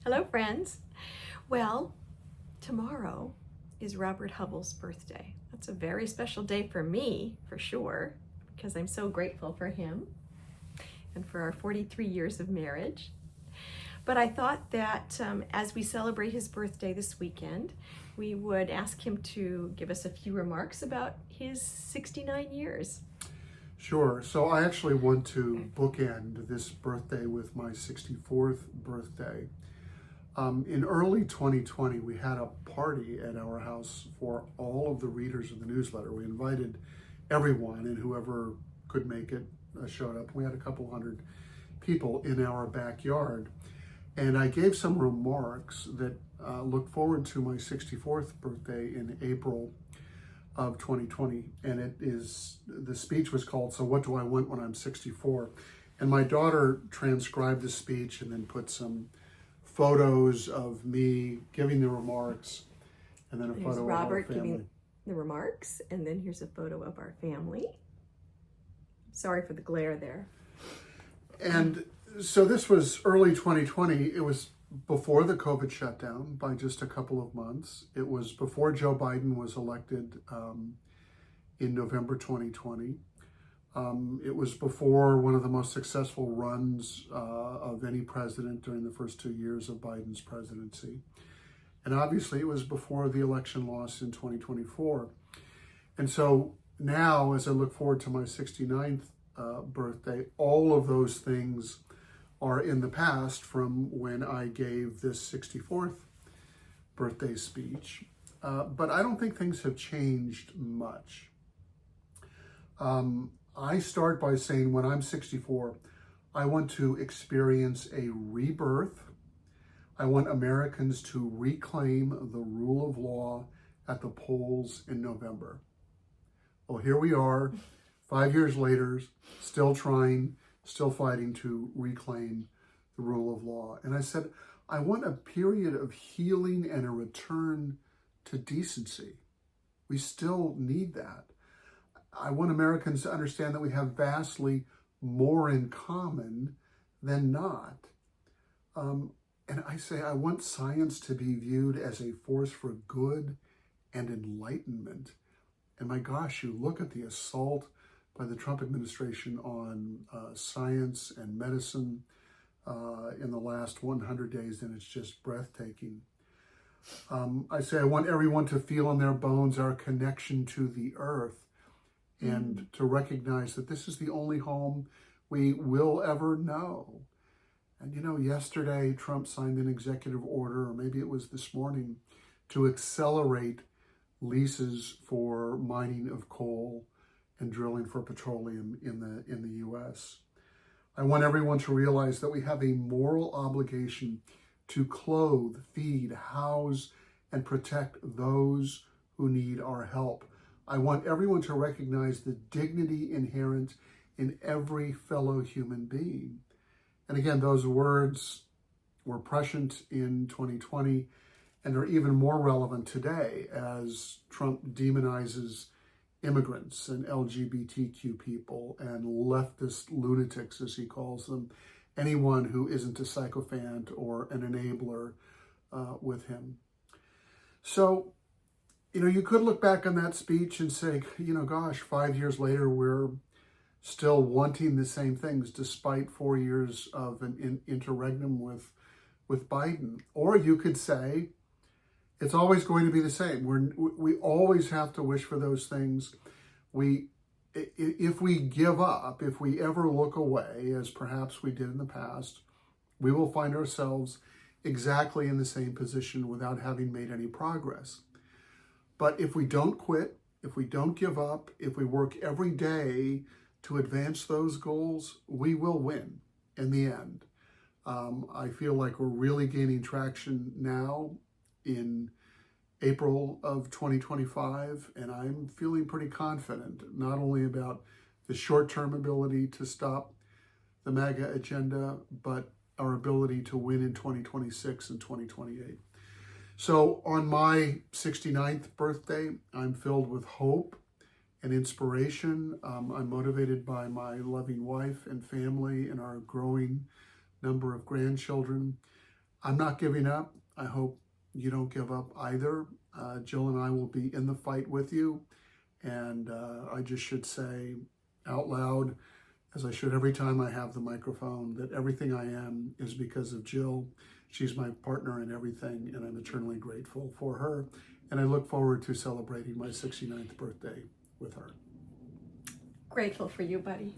Hello, friends. Well, tomorrow is Robert Hubbell's birthday. That's a very special day for me, for sure, because I'm so grateful for him and for our 43 years of marriage. But I thought that as we celebrate his birthday this weekend, we would ask him to give us a few remarks about his 69 years. Sure. So I actually want to bookend this birthday with my 64th birthday. In early 2020, we had a party at our house for all of the readers of the newsletter. We invited everyone, and whoever could make it showed up. We had a couple hundred people in our backyard. And I gave some remarks that look forward to my 64th birthday in April of 2020. And the speech was called, "So What Do I Want When I'm 64?" And my daughter transcribed the speech and then put some photos of me giving the remarks, and then a There's photo Robert of our family. giving the remarks, and then here's a photo of our family. Sorry for the glare there. And so this was early 2020. It was before the COVID shutdown by just a couple of months. It was before Joe Biden was elected in November 2020. It was before one of the most successful runs of any president during the first 2 years of Biden's presidency. And obviously it was before the election loss in 2024. And so now, as I look forward to my 69th birthday, all of those things are in the past from when I gave this 64th birthday speech. But I don't think things have changed much. I start by saying when I'm 64, I want to experience a rebirth. I want Americans to reclaim the rule of law at the polls in November. Well, here we are, 5 years later, still trying, still fighting to reclaim the rule of law. And I said, I want a period of healing and a return to decency. We still need that. I want Americans to understand that we have vastly more in common than not. And I say I want science to be viewed as a force for good and enlightenment. And my gosh, you look at the assault by the Trump administration on science and medicine in the last 100 days, and it's just breathtaking. I say I want everyone to feel in their bones our connection to the earth and to recognize that this is the only home we will ever know. And you know, yesterday Trump signed an executive order, or maybe it was this morning, to accelerate leases for mining of coal and drilling for petroleum in the U.S. I want everyone to realize that we have a moral obligation to clothe, feed, house, and protect those who need our help. I want everyone to recognize the dignity inherent in every fellow human being. And again, those words were prescient in 2020 and are even more relevant today as Trump demonizes immigrants and LGBTQ people and leftist lunatics, as he calls them, anyone who isn't a sycophant or an enabler with him. So, you know, you could look back on that speech and say, you know, gosh, 5 years later, we're still wanting the same things despite 4 years of an interregnum with Biden. Or you could say, it's always going to be the same. We always have to wish for those things. If we give up, if we ever look away, as perhaps we did in the past, we will find ourselves exactly in the same position without having made any progress. But if we don't quit, if we don't give up, if we work every day to advance those goals, we will win in the end. I feel like we're really gaining traction now in April of 2025, and I'm feeling pretty confident, not only about the short-term ability to stop the MAGA agenda, but our ability to win in 2026 and 2028. So on my 69th birthday, I'm filled with hope and inspiration. I'm motivated by my loving wife and family and our growing number of grandchildren. I'm not giving up. I hope you don't give up either. Jill and I will be in the fight with you. And I just should say out loud, as I should every time I have the microphone, that everything I am is because of Jill. She's my partner in everything, and I'm eternally grateful for her. And I look forward to celebrating my 69th birthday with her. Grateful for you, buddy.